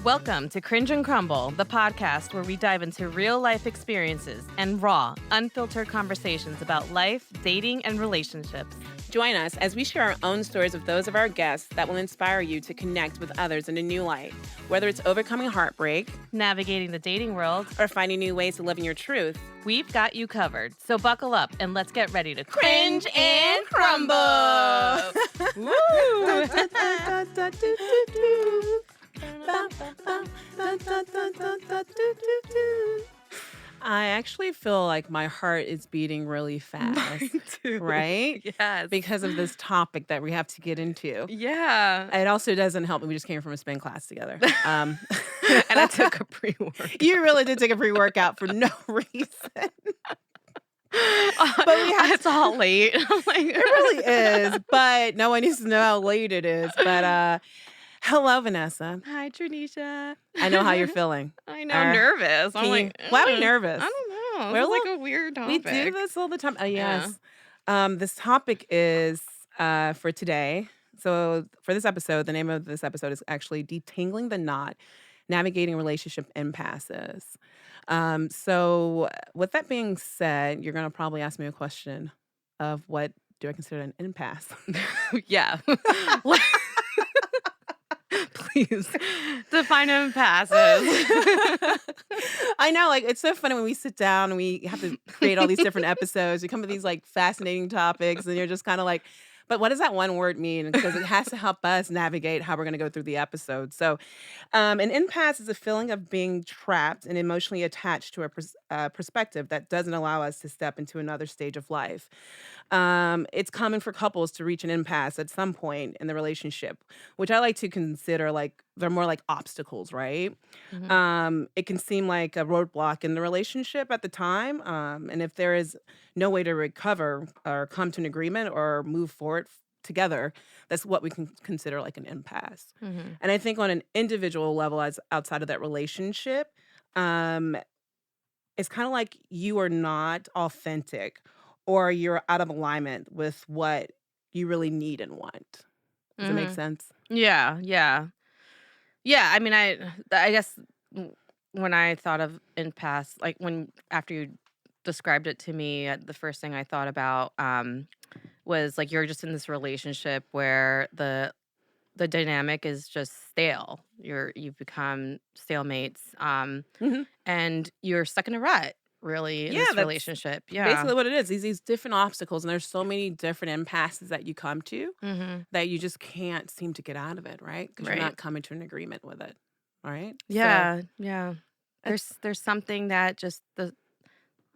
Welcome to Cringe and Crumble, the podcast where we dive into real life experiences and raw, unfiltered conversations about life, dating, and relationships. Join us as we share our own stories with those of our guests that will inspire you to connect with others in a new light. Whether it's overcoming heartbreak, Navigating the dating world, or finding new ways to live in your truth, we've got you covered. So buckle up and let's get ready to cringe and crumble. Woo! I actually feel like my heart is beating really fast. Too. Right? Yes. Because of this topic that we have to get into. Yeah. It also doesn't help. We just came from a spin class together. And I took a pre-workout. You really did take a pre-workout for no reason. But It's all late. I'm like, it really is. But no one needs to know how late it is. But hello, Vanessa. Hi, Trinisha. I know how you're feeling. I know, nervous. I'm like, why are we nervous? I don't know. We're It's like little- a weird topic. We do this all the time. Oh, yes. This topic is for today. So for this episode, the name of this episode is actually Detangling the Knot, Navigating Relationship Impasses. So with that being said, you're going to probably ask me a question of what do I consider an impasse? Yeah. Please define impasses. I know, like, it's so funny when we sit down and we have to create all these different episodes. We come with these like fascinating topics, and you're just kind of like, but what does that one word mean? Because it has to help us navigate how we're going to go through the episode. So, an impasse is a feeling of being trapped and emotionally attached to a perspective that doesn't allow us to step into another stage of life. It's common for couples to reach an impasse at some point in the relationship, which I like to consider like they're more like obstacles, right? It can seem like a roadblock in the relationship at the time. And if there is no way to recover or come to an agreement or move forward together, that's what we can consider like an impasse. And I think on an individual level, as outside of that relationship, it's kind of like you are not authentic or you're out of alignment with what you really need and want. Does that make sense? Yeah. Yeah, I mean, I guess when I thought of impasse, like after you described it to me, the first thing I thought about was like you're just in this relationship where the dynamic is just stale. You've become stalemates, Mhm. and you're stuck in a rut, really, in Yeah, this that's relationship. Yeah, Basically what it is. These different obstacles, and there's so many different impasses that you come to that you just can't seem to get out of it, right? Because you're Right. not coming to an agreement with it, right? Yeah, So yeah. it's There's something that just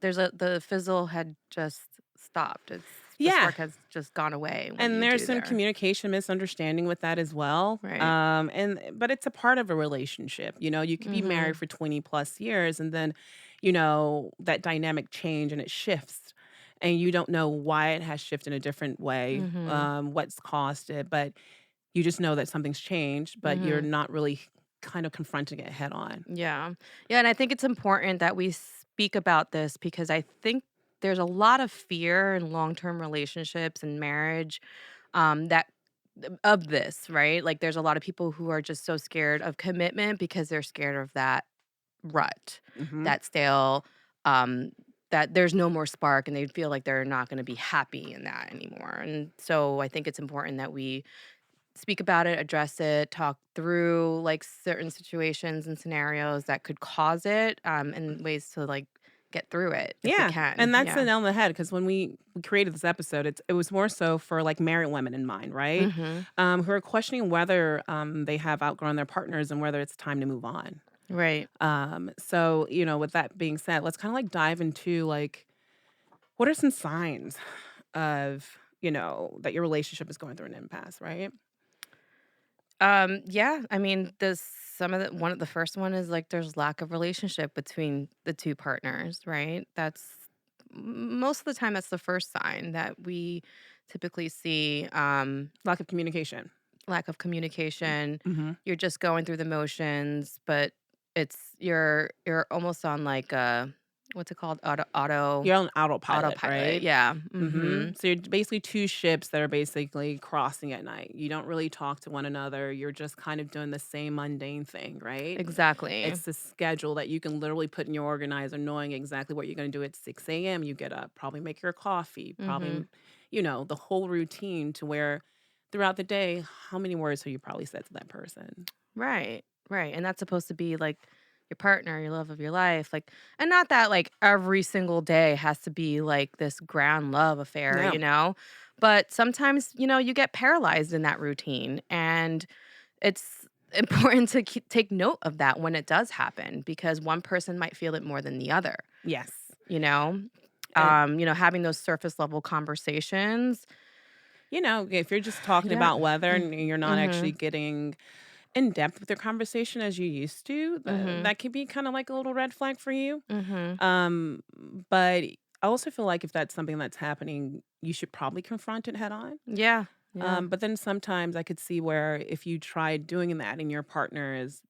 the fizzle had just stopped. The yeah. spark has just gone away. What do And you there's do some there? communication misunderstanding with that as well. Right. But it's a part of a relationship. You know, you could be married for 20 plus years and then, that dynamic change and it shifts. And you don't know why it has shifted in a different way, what's caused it, but you just know that something's changed, but you're not really kind of confronting it head on. Yeah. Yeah, and I think it's important that we speak about this because I think there's a lot of fear in long-term relationships and marriage that of this, right? Like there's a lot of people who are just so scared of commitment because they're scared of that rut, Hmm. that stale that there's no more spark and they feel like they're not going to be happy in that anymore. And so I think it's important that we speak about it, address it, talk through like certain situations and scenarios that could cause it, and ways to like get through it if we Yeah, can. and that's the Yeah. nail on the head because when we created this episode, it was more so for like married women in mind, right? Who are questioning whether they have outgrown their partners and whether it's time to move on. Right. So with that being said, let's kind of like dive into like what are some signs of that your relationship is going through an impasse, right? Yeah. I mean, one of the first one is like there's lack of relationship between the two partners, right? Most of the time that's the first sign that we typically see. Lack of communication. Lack of communication. Hmm. You're just going through the motions, but you're almost on like a What's it called? Auto You're on autopilot, autopilot. right? Yeah. Mhm. Mhm. So you're basically 2 ships that are basically crossing at night. You don't really talk to one another. You're just kind of doing the same mundane thing, right? Exactly. It's the schedule that you can literally put in your organizer knowing exactly what you're gonna do at 6 a.m. You get up, probably make your coffee, probably, Mhm. the whole routine to where throughout the day, how many words have you probably said to that person? Right. Right. And that's supposed to be like your partner, your love of your life. Like, and not that like every single day has to be like this grand love affair, No. But sometimes, you get paralyzed in that routine. And it's important to take note of that when it does happen because one person might feel it more than the other, Yes. you know? And, Having those surface level conversations. if you're just talking Yeah. about weather Mm. and you're not actually Mhm. getting in depth with their conversation as you used to, Mhm. that could be kind of like a little red flag for you. Mhm. Um, but I also feel like if that's something that's happening, you should probably confront it head on. Yeah. Yeah. But then sometimes I could see where if you try doing that and your partner is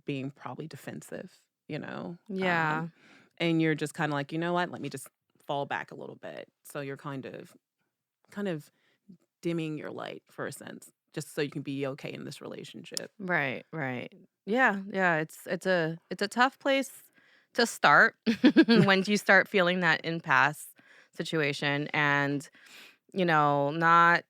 being probably defensive, you know, um, Yeah. and you're just kind of like, you know what, let me just fall back a little bit. So you're kind of dimming your light for a sense, just so you can be okay in this relationship. Right, right. Yeah, yeah, it's a tough place to start when you start feeling that impasse situation and, not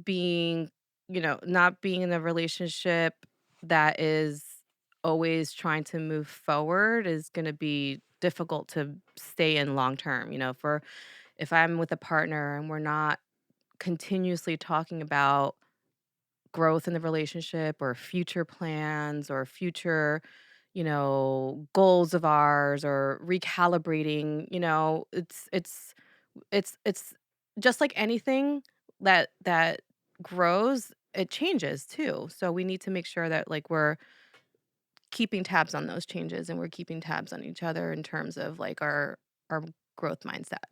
being, not being in a relationship that is always trying to move forward is going to be difficult to stay in long term, for if I'm with a partner and we're not continuously talking about growth in the relationship or future plans or future, goals of ours or recalibrating, it's just like anything that grows, it changes too. So we need to make sure that like we're keeping tabs on those changes and we're keeping tabs on each other in terms of like our growth mindset.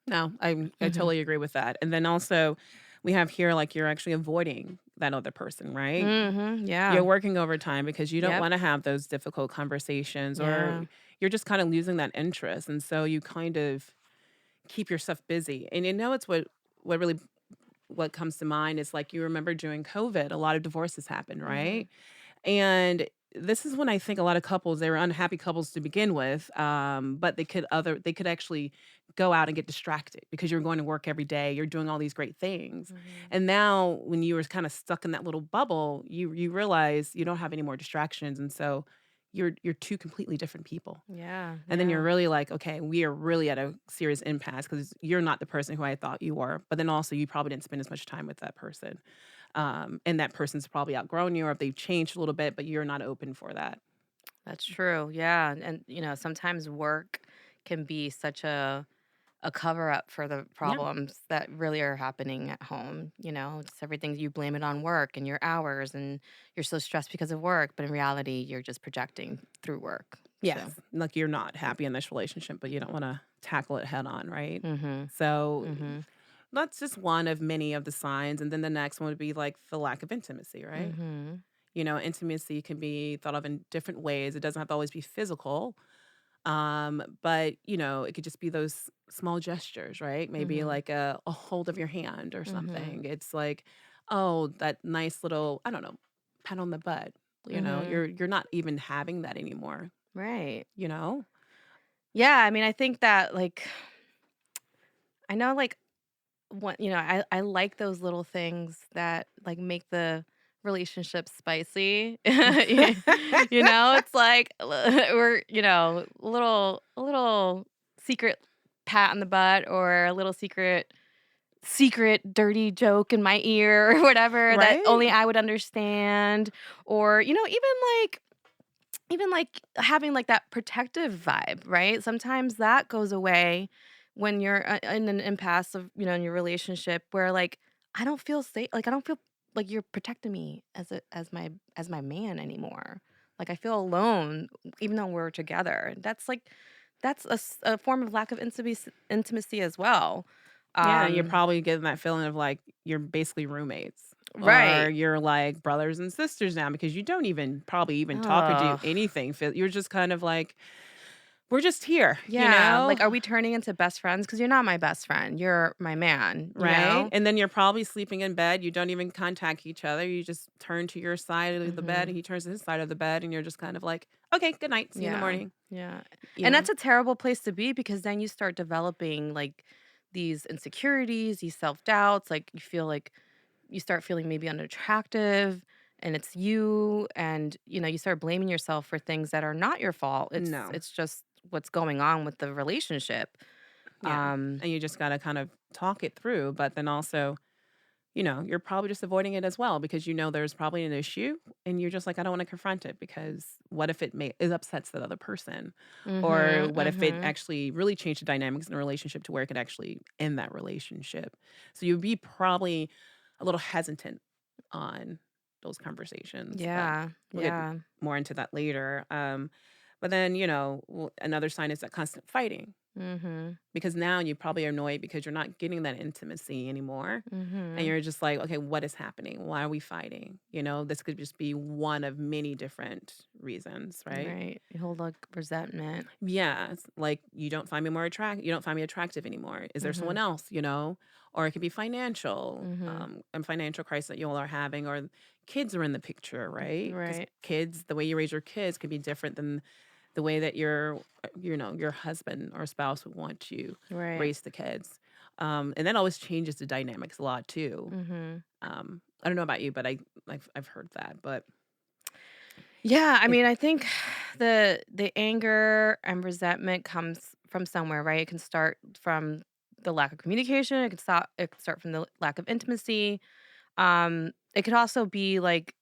No, I Mhm. totally agree with that. And then also, we have here like you're actually avoiding that other person, right? Mhm. You're Yeah. working overtime because you don't Yep. wanna have those difficult conversations or Yeah. you're just kinda losing that interest, and so you kind of keep yourself busy, and it's what really what comes to mind is, like, you remember during COVID, a lot of divorces happened, Mhm. right? And this is when I think a lot of couples, they were unhappy couples to begin with, but they could actually go out and get distracted because you're going to work every day, you're doing all these great things. Mhm. And now when you were kind of stuck in that little bubble, you realize you don't have any more distractions. And so you're two completely different people. Yeah. And then you're Yeah. really like, okay, we are really at a serious impasse because you're not the person who I thought you were. But then also you probably didn't spend as much time with that person. And that person's probably outgrown you or if they've changed a little bit, but you're not open for that. That's true. Yeah. And sometimes work can be such a cover up for the Yeah. problems that really are happening at home. It's everything you blame it on work and your hours and you're so stressed because of work, but in reality, you're just projecting through work. So, Yes. Like you're not happy in this relationship, but you don't want to tackle it head on, right? mhm. So Mhm. that's just one of many of the signs. And then the next one would be like the lack of intimacy, right? Mhm. Intimacy can be thought of in different ways. It doesn't have to always be physical. But it could just be those small gestures, right? Maybe Mhm. like a hold of your hand or Mhm. something. It's like, oh, that nice little, I don't know, pat on the butt. Mhm. You're not even having that anymore, Right. you know? Yeah, I mean, I think that like I know like what I like those little things that, like, make the relationship spicy. It's like, we're, a little secret pat on the butt or a little secret dirty joke in my ear or whatever that only Right? I would understand, or, even like having like that protective vibe, right? Sometimes that goes away when you're in an impasse of, in your relationship where like I don't feel safe, like I don't feel like you're protecting me as my man anymore. Like I feel alone even though we're together. That's a form of lack of intimacy as well. Yeah, you're Um, probably getting that feeling of like you're basically roommates or right. you're like brothers and sisters now because you don't even probably even talk or do Oh, anything. You're just kind of like, we're just here, you Yeah, know? like, are we turning into best friends? Because 'Cause you're not my best friend, you're my man, you Right? know? And then you're probably sleeping in bed, you don't even contact each other, you just turn to your side of the bed, Mhm. and he turns to his side of the bed, and you're just kind of like, "Okay, good night, see you in the Yeah, morning." yeah, You and know? that's a terrible place to be because then you start developing, like, these insecurities, these self-doubts, like, you feel like you start feeling maybe unattractive, and it's you, and, you start blaming yourself for things that are not your fault, No. it's just what's going on with the relationship. Yeah, Um and you just gotta kind of talk it through, but then also, you're probably just avoiding it as well because there's probably an issue, and you're just like, "I don't wanna confront it because what if it upsets that other person?" Or Mhm, what if it mhm. actually really changed the dynamics in the relationship to where it could actually end that relationship? So you'd be probably a little hesitant on those conversations, but Yeah, we'll get yeah. more into that later. But then, another sign is that constant fighting. Mhm, Because now you probably are annoyed because you're not getting that intimacy anymore. And mhm. you're just like, okay, what is happening? Why are we fighting? This could just be one of many different reasons, right? Right, you hold, like, resentment. Yeah, it's like you don't find me attractive anymore. Is there someone Mhm, else, Or it could be financial, mhm. and financial crisis that you all are having, or kids are in the picture, right? Because Right, kids, the way you raise your kids could be different than the way that your husband or spouse would want you right. raise the kids. And that always changes the dynamics a lot too. Mhm. I don't know about you, but I've heard that, but Yeah, I it, mean, I think the anger and resentment comes from somewhere, right? It can start from the lack of communication, it can start from the lack of intimacy. It could also be like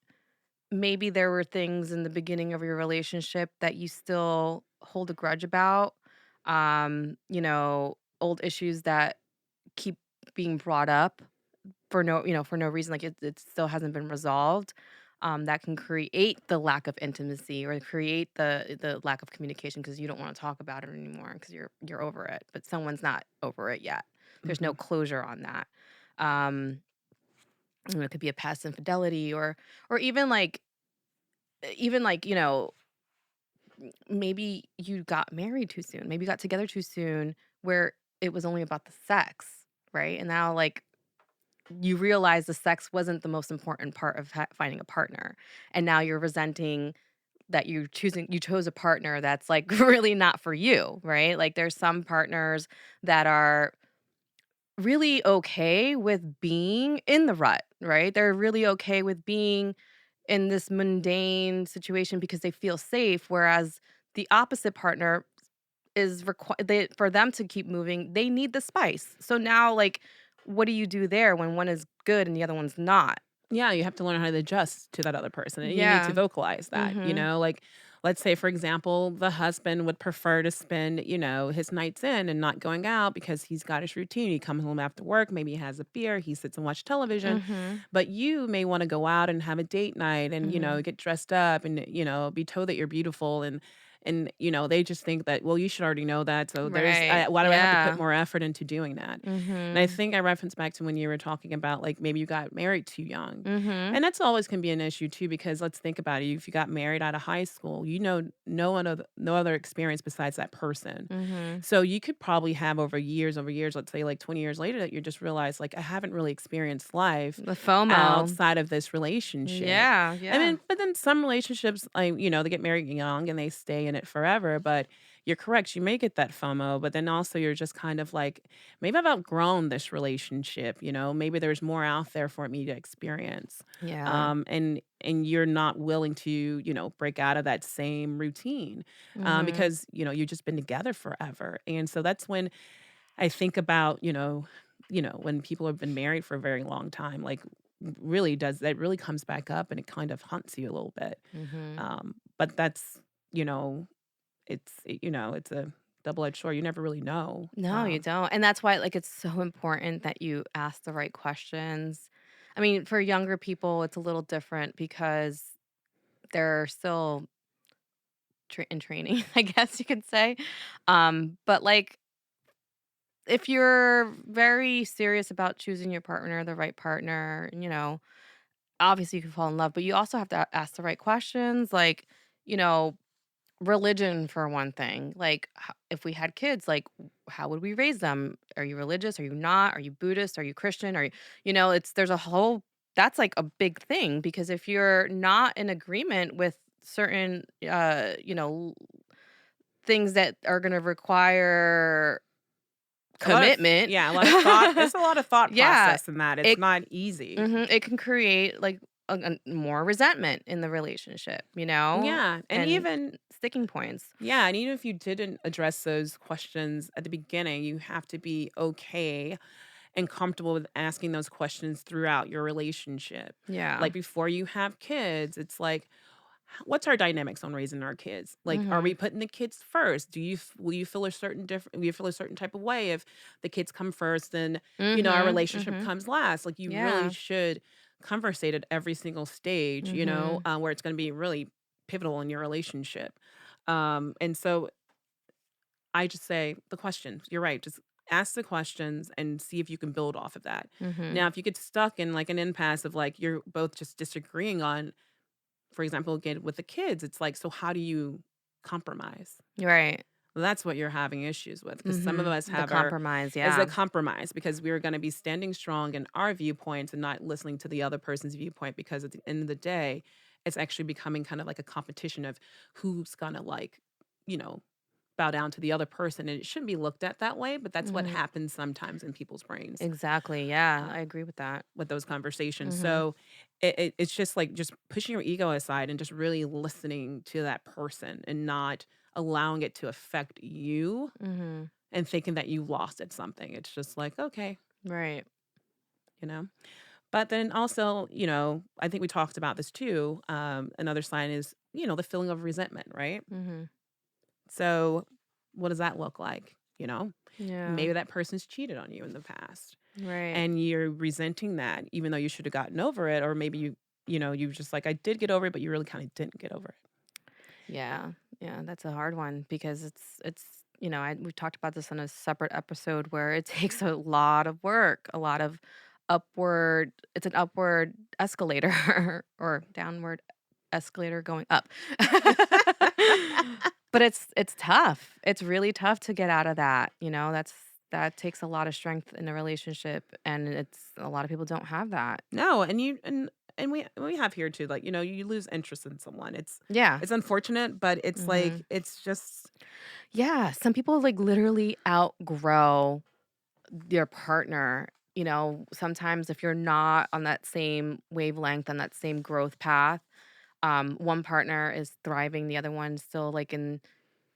maybe there were things in the beginning of your relationship that you still hold a grudge about. Old issues that keep being brought up for no reason, like, it still hasn't been resolved, that can create the lack of intimacy or create the lack of communication because you don't wanna talk about it anymore because you're over it, but someone's not over it yet. There's no mhm. closure on that. Um, it could be a past infidelity or even, like, maybe you got married too soon, maybe you got together too soon where it was only about the sex, right? And now, like, you realize the sex wasn't the most important part of finding a partner, and now you're resenting that you chose a partner that's, like, really not for you, right? Like, there's some partners that are really okay with being in the rut, right? They're really okay with being in this mundane situation because they feel safe, whereas the opposite partner is they for them to keep moving, they need the spice. So now, like, what do you do there when one is good and the other one's not? Yeah, you have to learn how to adjust to that other person, and you need to Yeah. vocalize that, Mhm. like, let's say, for example, the husband would prefer to spend, his nights in and not going out because he's got his routine. He comes home after work, maybe he has a beer, he sits and watch television, Mhm. but you may wanna go out and have a date night and, Mhm. get dressed up and, be told that you're beautiful and, they just think that, "Well, you should already know that, so Right. why do I have to put Yeah. more effort into doing that?" And I Mhm. think I referenced back to when you were talking about, like, maybe you got married too young. Mhm. And that's always can be an issue too, because let's think about it. If you got married out of high school, no other experience besides that person. Mhm. So you could probably have over years, let's say like 20 years later, that you just realize like I haven't really experienced life The FOMO. outside of this relationship. Yeah, I yeah. mean, but then some relationships, they get married young and they stay in it forever. But you're correct, you may get that FOMO, but then also you're just kind of like, maybe I've outgrown this relationship, maybe there's more out there for me to experience. Yeah. And you're not willing to, break out of that same routine, Mhm. because, you've just been together forever. And so that's when I think about, when people have been married for a very long time, like really does that really comes back up and it kind of haunts you a little bit. Mhm. But that's, you know, it's a double-edged sword. You never really know. No, you don't, and that's why, like, it's so important that you ask the right questions. I mean, for younger people, it's a little different because they're still in training, I guess you could say. But, like, if you're very serious about choosing your partner, the right partner, obviously you can fall in love, but you also have to ask the right questions, like, you know religion for one thing. Like, if we had kids, like, how would we raise them? Are you religious? Are you not? Are you Buddhist? Are you Christian? Are you, it's there's a whole that's like a big thing because if you're not in agreement with certain, things that are going to require A lot of commitment, yeah, a lot of thought there's a lot of thought yeah, process in that, it's it not easy. it can create like more resentment in the relationship, Yeah, and and even sticking points. yeah, and even if you didn't address those questions at the beginning, you have to be okay and comfortable with asking those questions throughout your relationship. Yeah. Like before you have kids, it's like, what's our dynamics on raising our kids? Like, are Mhm. we putting the kids first? Will you feel a certain different? Will you feel a certain type of way if the kids come first and our Mhm. relationship Mhm. comes last? Like, you really Yeah. should conversate at every single stage. Mhm. Where it's going to be really pivotal in your relationship. And so I just say the questions. You're right. Just ask the questions and see if you can build off of that. Mhm. Now, if you get stuck in like an impasse of like you're both just disagreeing on, for example, again with the kids, it's like, so how do you compromise? Right. Well, that's what you're having issues with because some of Mhm. us The have our compromise, is a yeah. compromise because we're going to be standing strong in our viewpoints and not listening to the other person's viewpoint because at the end of the day, it's actually becoming kind of like a competition of who's gonna like, you know, bow down to the other person, and it shouldn't be looked at that way, but that's what Mhm. happens sometimes in people's brains, Exactly, yeah, uh, I agree with that. with those conversations. Mhm. So it's just like just pushing your ego aside and just really listening to that person and not allowing it to affect you Mhm. and thinking that you lost at something. It's just like, okay, Right. you know. But then also, I think we talked about this too. Another sign is, the feeling of resentment, right? Mhm. So what does that look like? Yeah. Maybe that person's cheated on you in the past Right. and you're resenting that even though you should have gotten over it. Or maybe you just like, I did get over it, but you really kind of didn't get over it. Yeah. Yeah, that's a hard one because we talked about this on a separate episode where it takes a lot of work, a lot of it's an upward escalator or downward escalator going up. But it's tough. It's really tough to get out of that, that takes a lot of strength in a relationship, and it's a lot of people don't have that. No, and we have here too, like, you lose interest in someone. Yeah. It's unfortunate, but it's like Mhm. it's just Yeah, some people, like, literally outgrow their partner, sometimes if you're not on that same wavelength, on that same growth path, one partner is thriving, the other one's still, like,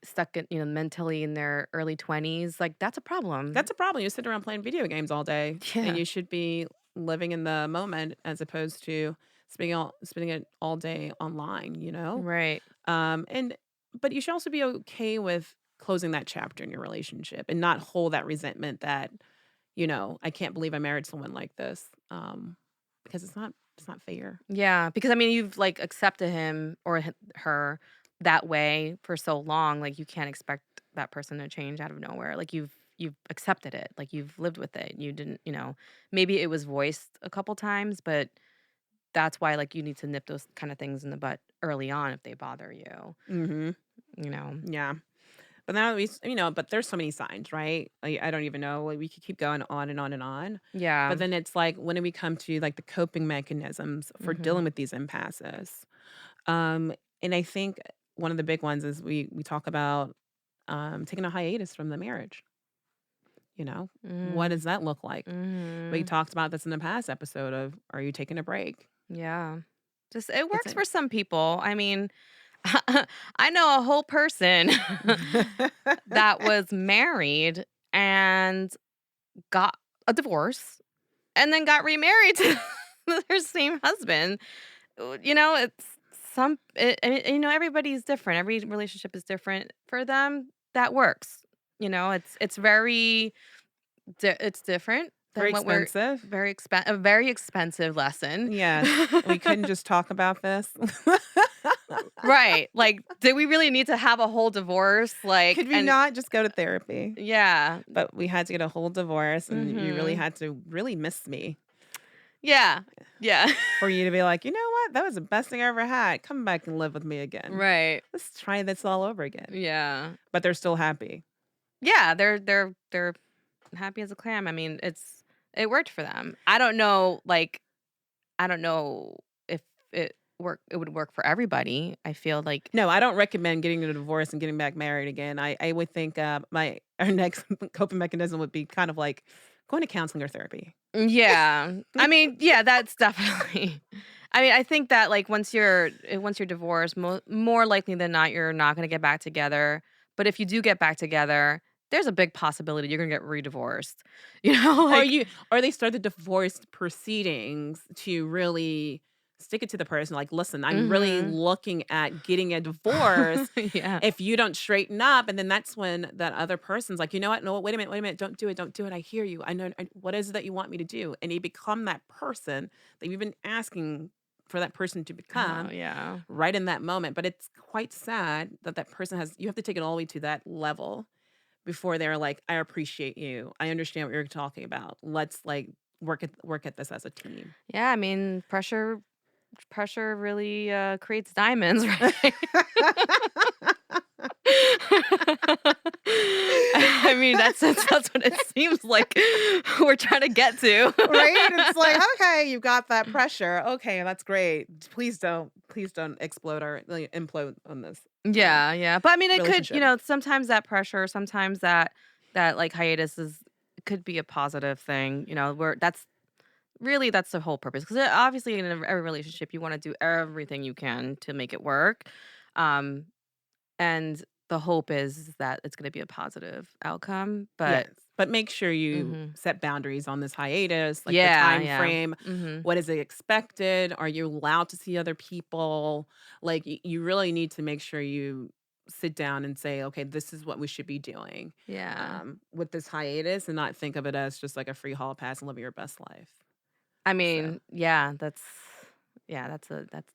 stuck in, mentally in their early 20s, like, that's a problem. that's a problem. You sit around playing video games all day and Yeah. you should be living in the moment as opposed to spending it all day online. Right. And but you should also be okay with closing that chapter in your relationship and not hold that resentment that, I can't believe I married someone like this. Because it's not fair. Yeah, because, I mean, you've, like, accepted him or her that way for so long, like, you can't expect that person to change out of nowhere, like, you've accepted it, like, you've lived with it, you didn't maybe it was voiced a couple times, but that's why, like, you need to nip those kinda things in the butt early on if they bother you, Mhm. you know? Yeah. But now but there's so many signs, right? I don't even know. Like, we could keep going on and on and on. Yeah. But then it's like, when do we come to like the coping mechanisms for Mhm. dealing with these impasses? Um, and I think one of the big ones is we talk about taking a hiatus from the marriage. What Mm. does that look like? We Mhm. talked about this in the past episode of, are you taking a break? Yeah. Just it It's works a for some people, I mean, I know a whole person that was married and got a divorce and then got remarried to their same husband. It's everybody's different. Every relationship is different. For them, that works. It's it's different Very than what we're expensive. a very expensive lesson. Yes. We couldn't just talk about this. Right. Like, did we really need to have a whole divorce? Like, Could we and not just go to therapy? yeah. But we had to get a whole divorce, and you really Mhm. had to really miss me. Yeah. Yeah. for you to be like, "You know what? That was the best thing I ever had. Come back and live with me again. Right. Let's try this all over again." Yeah. But they're still happy. Yeah, they're happy as a clam. I mean, it worked for them. I don't know, like, I don't know if it would work for everybody. I feel like No, I don't recommend getting a divorce and getting back married again. I would think, my our next coping mechanism would be kind of like going to counseling or therapy. yeah. I mean, yeah, that's definitely I mean, I think that, like, once you're divorced, more likely than not, you're not gonna get back together, but if you do get back together, there's a big possibility you're gonna get re-divorced. You know, Or like you or they start the divorce proceedings to really stick it to the person, like, "Listen, I'm really mhm. looking at getting a divorce Yeah. if you don't straighten up," and then that's when that other person's like, "You know what? No, wait a minute, don't do it, I hear you. I know what is it that you want me to do?" And you become that person that you've been asking for that person to Oh, become yeah. right in that moment, but it's quite sad that that person has you have to take it all the way to that level before they're like, "I appreciate you. I understand what you're talking about. Let's, like, work at this as a team." Yeah, I mean, pressure really, creates diamonds, right? I mean, that's what it seems like we're trying to get to. Right? It's like, "Okay, you got that pressure. Okay, that's great. Please don't explode or, like, implode on this, Yeah, yeah, but I mean, it could relationship." sometimes that pressure, sometimes that, like, hiatus could be a positive thing, where that's the whole purpose, 'cause, obviously, in every relationship, you wanna do everything you can to make it work, um, and the hope is that it's gonna be a positive outcome, but Yes, but make sure you mhm. set boundaries on this hiatus, like the Yeah, time yeah. frame. Mhm. What is it expected? Are you allowed to see other people? Like you really need to make sure you sit down and say, okay, this is what we should be doing Yeah. with this hiatus, and not think of it as just like a free hall pass and living your best life. I So mean, yeah, that's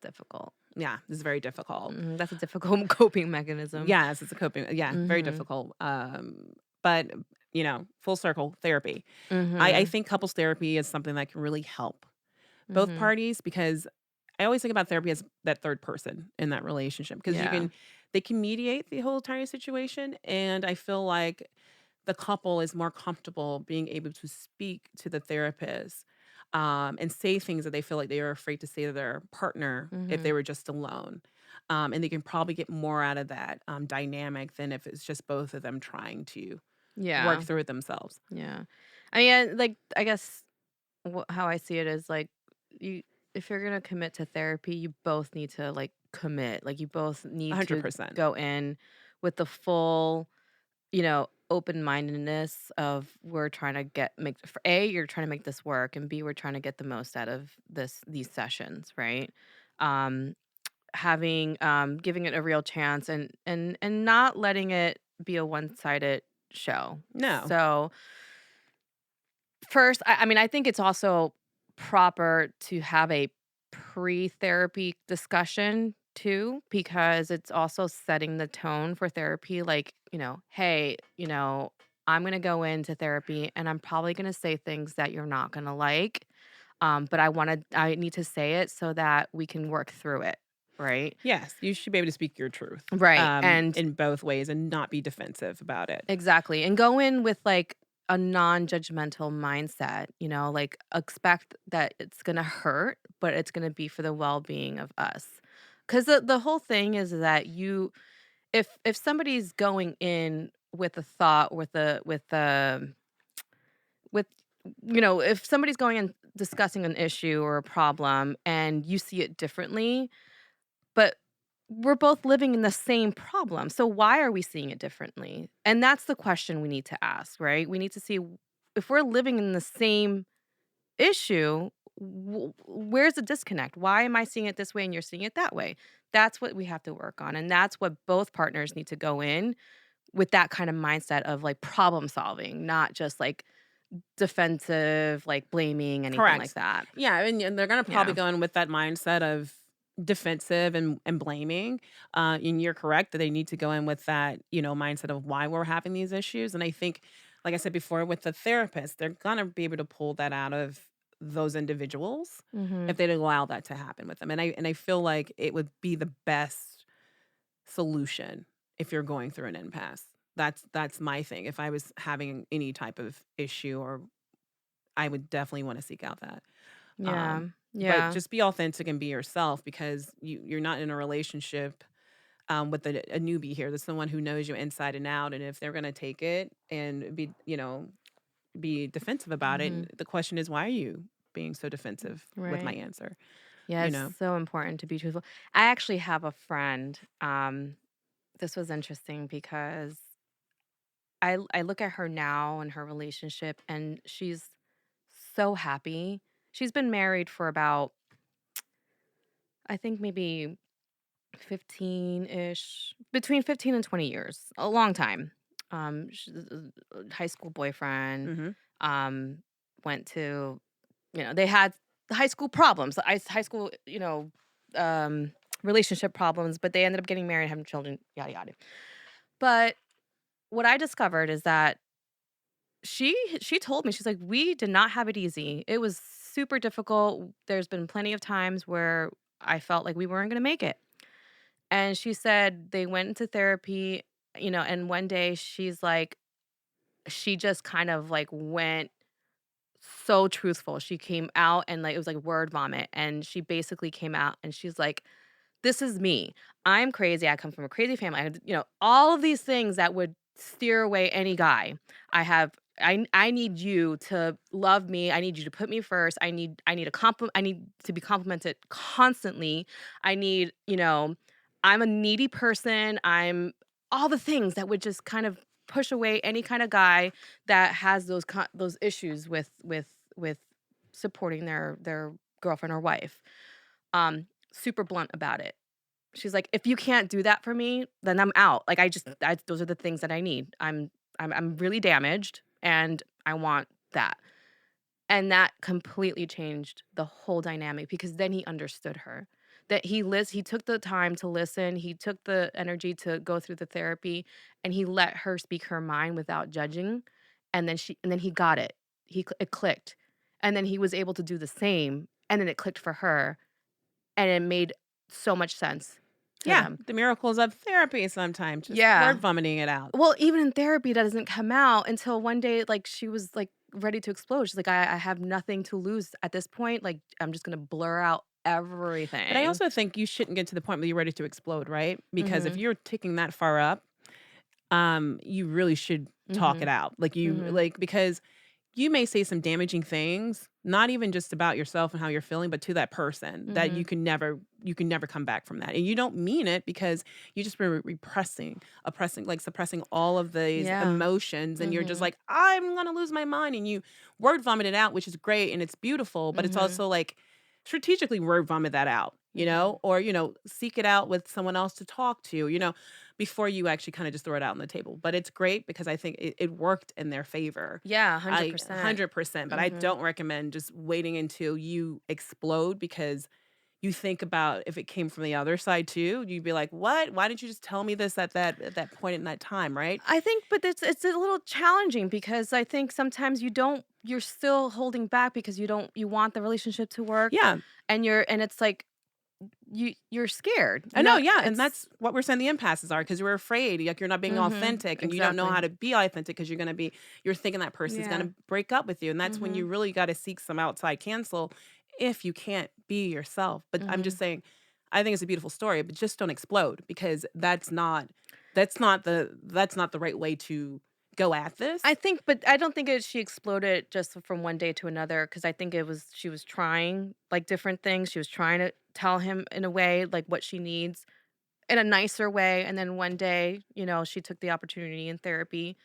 difficult. yeah, this is very difficult. That's a difficult coping mechanism. Yes, it's a coping. Yeah, very Mhm. difficult. But full circle therapy. I Mhm. think couples therapy is something that can really help both Mhm. parties because I always think about therapy as that third person in that relationship because Yeah. they can mediate the whole entire situation, and I feel like the couple is more comfortable being able to speak to the therapist, and say things that they feel like they are afraid to say to their partner if they Mhm. were just alone. And they can probably get more out of that dynamic than if it's just both of them trying to work Yeah. through it themselves. Yeah. I mean, like, I guess how I see it is like you if you're gonna commit to therapy, you both need to like commit. Like you both need to 100%. go in with the full, open mindedness of we're trying to make for A, you're trying to make this work, and B, we're trying to get the most out of these sessions, right? Um, giving it a real chance and not letting it be a one sided show. No. So first, I mean, I think it's also proper to have a pre-therapy discussion too, because it's also setting the tone for therapy. Like, hey, I'm gonna go into therapy and I'm probably gonna say things that you're not gonna like. But I need to say it so that we can work through it. Right. Yes, you should be able to speak your truth, Right. And in both ways and not be defensive about it. exactly, and go in with, like, a non-judgmental mindset, like, expect that it's gonna hurt, but it's gonna be for the well-being of us. Because the whole thing is that if somebody's going in with a thought, with if somebody's going and discussing an issue or a problem and you see it differently, but we're both living in the same problem. So why are we seeing it differently? And that's the question we need to ask, right? We need to see if we're living in the same issue, where's the disconnect? Why am I seeing it this way and you're seeing it that way? That's what we have to work on. And that's what both partners need to go in with that kind of mindset of like problem solving, not just like defensive, like blaming, anything like Correct. that. Yeah, and they're gonna probably Yeah. go in with that mindset of defensive and blaming, and you're correct that they need to go in with that, mindset of why we're having these issues, and I think, like I said before, with the therapist, they're gonna be able to pull that out of those individuals if Mhm. they'd allow that to happen with them. And I feel like it would be the best solution if you're going through an impasse. That's my thing. If I was having any type of issue, or I would definitely want to seek out that. Yeah. But Yeah. just be authentic and be yourself, because you're not in a relationship with a newbie here. There's someone who knows you inside and out, and if they're gonna take it and be defensive about Mhm. it, the question is, why are you being so defensive with my Right. answer? Yeah, You it's know? so important to be truthful. I actually have a friend, this was interesting because I look at her now and her relationship, and she's so happy. She's been married for about, I think maybe 15-ish, between 15 and 20 years, a long time. She's a high school boyfriend, Mhm. um, went to, they had high school problems, high school, um, relationship problems, but they ended up getting married, having children, yada, yada. But what I discovered is that she told me, she's like, "We did not have it easy. It was super difficult. There's been plenty of times where I felt like we weren't gonna make it." And she said they went into therapy, and one day she's like, she just kind of like went so truthful. She came out and like it was like word vomit. And she basically came out and she's like, this is me. I'm crazy. I come from a crazy family. All of these things that would steer away any guy. I need you to love me. I need you to put me first. I need a compliment. I need to be complimented constantly. I need, I'm a needy person. I'm all the things that would just kind of push away any kind of guy that has those issues with supporting their girlfriend or wife. Super blunt about it. She's like, "If you can't do that for me, then I'm out. Like, those are the things that I need. I'm really damaged, and I want that." And that completely changed the whole dynamic because then he understood her. That he took the time to listen, he took the energy to go through the therapy, and he let her speak her mind without judging, and then he got it. It clicked. And then he was able to do the same, and then it clicked for her, and it made so much sense to Yeah, them. the miracles of therapy sometimes, just word Yeah. vomiting it out. Well, even in therapy, that doesn't come out until one day, like, she was, like, ready to explode. She's like, I have nothing to lose at this point. Like, I'm just gonna blur out But I everything." also think you shouldn't get to the point where you're ready to explode, right? Because if Mhm. you're taking that far up, you really should talk it Mhm. out. Like Mhm. because you may say some damaging things, not even just about yourself and how you're feeling, but to that person that Mhm. you can never come back from that. And you don't mean it because you just were oppressing, like suppressing all of these Yeah. emotions, and you're just Mhm. like, I'm gonna lose my mind. And you word vomit it out, which is great and it's beautiful, but it's Mhm. also like strategically word vomit that out, Mhm. or seek it out with someone else to talk to, before you actually kind of just throw it out on the table. But it's great because I think it worked in their favor. Yeah, I 100%. 100%, but I Mhm. don't recommend just waiting until you explode, because you think about if it came from the other side too, you'd be like, "What? Why didn't you just tell me this at that point in that time?" Right? I think but it's a little challenging because I think sometimes you're still holding back because you want the relationship to work, Yeah. and it's like you're scared, I know, yeah, and it's that's what we're saying the impasses are, because you're afraid, like, you're not being Mhm, authentic, and you don't know how exactly. to be authentic because you're thinking that person's Yeah. gonna break up with you, and that's when you Mhm, really gotta seek some outside cancel if you can't be yourself. But I'm just mhm. saying, I think it's a beautiful story, but just don't explode, because that's not the right way to go at I this. think but I don't think she exploded just from one day to another because I think she was trying, like, different things. She was trying to tell him in a way, like, what she needs in a nicer way, and then one day, she took the opportunity in therapy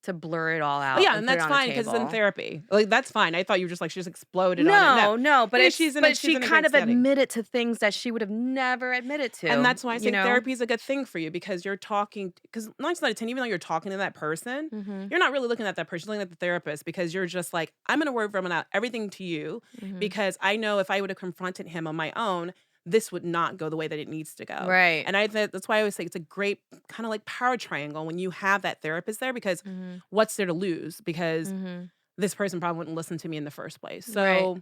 to blur it all Oh, out yeah, and and put it that's on the fine because it's in table. therapy. Like, that's fine. I thought you were just like, she just exploded on it. No. No, no, but Because she she's in a kind great of setting. admitted to things that she would have never admitted And to, that's why I you say know? therapy is a good thing for you, because you're talking, because 9 times out of 10, even though you're talking to that person, Mhm, you're not really looking at that person, you're looking at the therapist, because you're just like, I'm gonna word vomit out everything to you, mhm. because I know if I would have confronted him on my own, this would not go the way that it needs to go. Right. And that's why I always say it's a great kind of like power triangle when you have that therapist there, because Mhm, what's there to lose? Because mhm. this person probably wouldn't listen to me in the first place. Right. So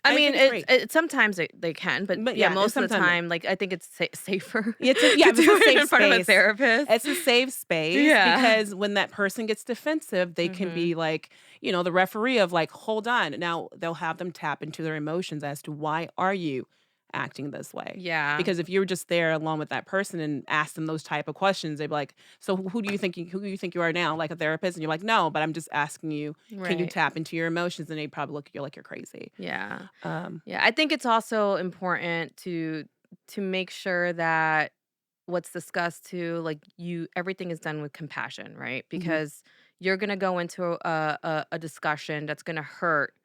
I I mean, think it's great. it sometimes they can, but But yeah, yeah, and most of the sometimes time, like, I think it's safer it's a to yeah, it's a do it safe in front of a space. therapist. It's a safe space Yeah. because when that person gets defensive, they can Mhm. be like, the referee of like, "Hold on." Now they'll have them tap into their emotions as to why are you acting this way? Yeah. Because if you were just there along with that person and ask them those type of questions, they'd be like, "So who do you think you are now? Like a therapist?" And you're like, "No, but I'm just asking you, can you Right. tap into your emotions?" And they probably look at you like you're crazy. Yeah. Um, Yeah, I think it's also important to make sure that what's discussed too, like, you everything is done with compassion, right? mhm, Because you're gonna go into a discussion that's gonna hurt,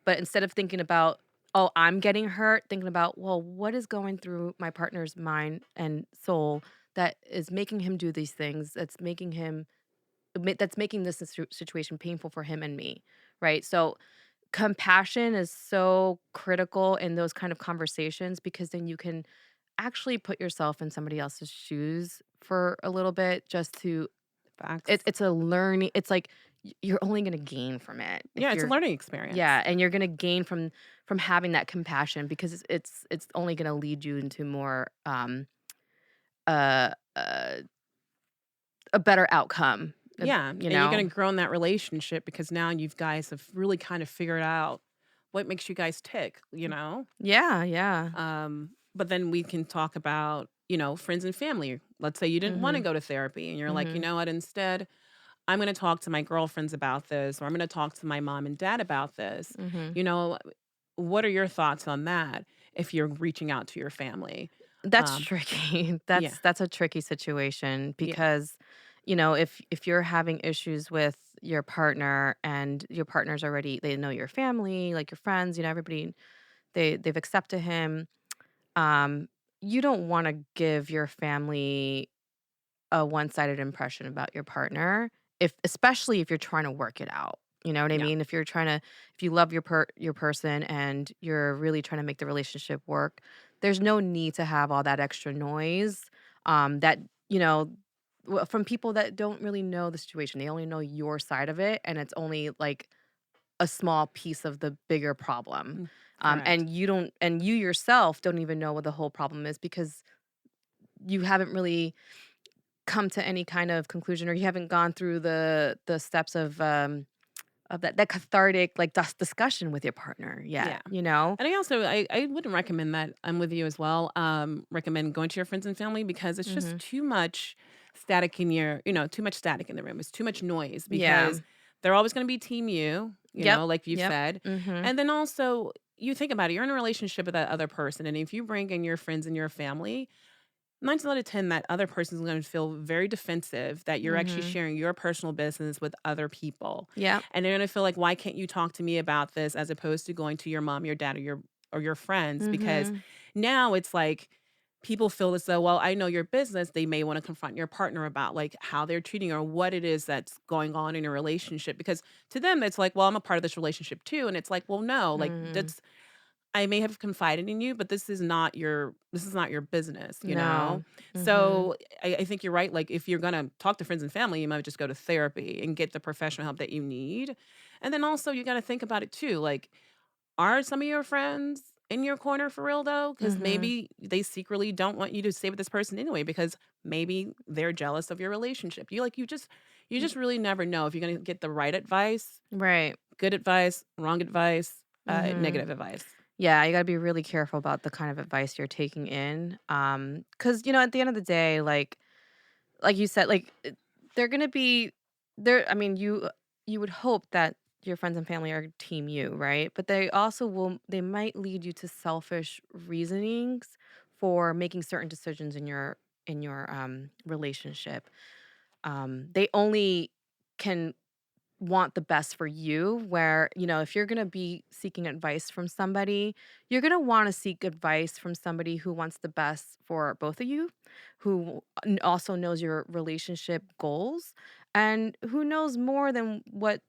but instead of thinking about, "Oh, I'm getting hurt," thinking about, "Well, what is going through my partner's mind and soul that is making him do these things, that's making this situation painful for him and me," right? So, compassion is so critical in those kind of conversations because then you can actually put yourself in somebody else's shoes for a little bit just to facts. it's a learning it's like you're only gonna gain from it Yeah, if it's a you're learning experience. yeah, and you're gonna gain from having that compassion because it's only gonna lead you into more, uh, uh, a better outcome, Yeah, you and you're know? gonna grow in that relationship because now you guys have really kind of figured out what makes you guys tick, you know? Yeah, yeah. But then we can talk about, friends and family. Let's say you didn't want to Mhm, go to therapy and you're like, you mhm, know what, instead, I'm going to talk to my girlfriends about this, or I'm going to talk to my mom and dad about this. mhm. You know, what are your thoughts on that if you're reaching out to your family? That's Um, tricky. yeah, That's a tricky situation yeah, because, if you're having issues with your partner and your partner's already they know your family, like your friends, everybody they've accepted him, um, you don't wanna give your family a one-sided impression about your partner, if especially if you're trying to work it out, you know what I yeah, mean? If you love your person and you're really trying to make the relationship work, there's no need to have all that extra noise, that, you know, from people that don't really know the situation. They only know your side of it, and it's only, like, a small piece of the bigger problem, mm, correct. and you yourself don't even know what the whole problem is because you haven't really come to any kind of conclusion or you haven't gone through the steps of that cathartic, like, discussion with your partner Yeah. yet, you know? And I wouldn't recommend that. I'm with you as well. Recommend going to your friends and family because it's just Mhm. too much static in too much static in the room. It's too much noise Yeah. because they're always going to be team you, Yep. like you've Yep. said. Mhm. And then also you think about it, you're in a relationship with that other person. And if you bring in your friends and your family, 9 times out of 10, that other person is going to feel very defensive that you're actually Mhm. sharing your personal business with other people. Yep. And they're going to feel like, why can't you talk to me about this as opposed to going to your mom, your dad, or your friends? Because Mhm. now it's like people feel as though, well, I know your business. They may want to confront your partner about like how they're treating or what it is that's going on in a relationship. Because to them, it's like, well, I'm a part of this relationship too. And it's like, well, no, like Mm. that's I may have confided in you, but this is not your business, you know? No. Mhm. So I think you're right. Like if you're gonna talk to friends and family, you might just go to therapy and get the professional help that you need. And then also you gotta think about it too. Like, are some of your friends in your corner for real though? Because Mhm. maybe they secretly don't want you to stay with this person anyway, because maybe they're jealous of your relationship. You just really never know if you're gonna get the right advice, Right. good advice, wrong advice, Mhm. negative advice. Yeah, you gotta be really careful about the kind of advice you're taking in, because at the end of the day, like you said, like, they're gonna be there I mean, you would hope that your friends and family are team you, right? But they might lead you to selfish reasonings for making certain decisions in your relationship. They only can want the best for you where, if you're going to be seeking advice from somebody, you're going to want to seek advice from somebody who wants the best for both of you, who also knows your relationship goals and who knows more than what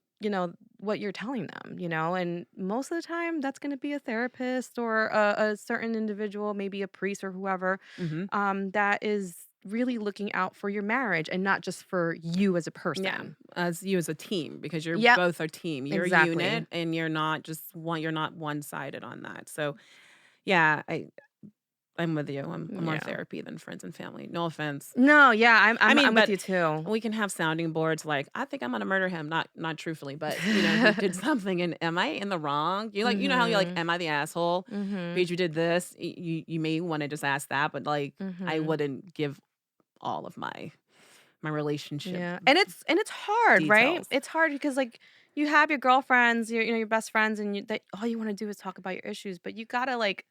what you're telling them, and most of the time that's going to be a therapist or a certain individual, maybe a priest or whoever, Mhm. that is really looking out for your marriage and not just for you as a Yeah, person. as you as a team because you're Yep, both a team. You're a exactly. unit and you're not one-sided on that. So, yeah, I'm with you. I'm more Yeah. therapy than friends and family. No offense. No, yeah, I'm I I'm mean, I'm with but you too. we can have sounding boards like, "I think I'm gonna murder him," not truthfully, but, he did something and am I in the wrong? How you're like, Mhm. "Am I the asshole? Mhm. Because you did this?" You may wanna just ask that, but, like, I Mhm. wouldn't give all of my relationship Yeah, and it's hard, right? details. It's hard because, like, you have your girlfriends, your best friends, and that all you wanna do is talk about your issues, but you gotta, like,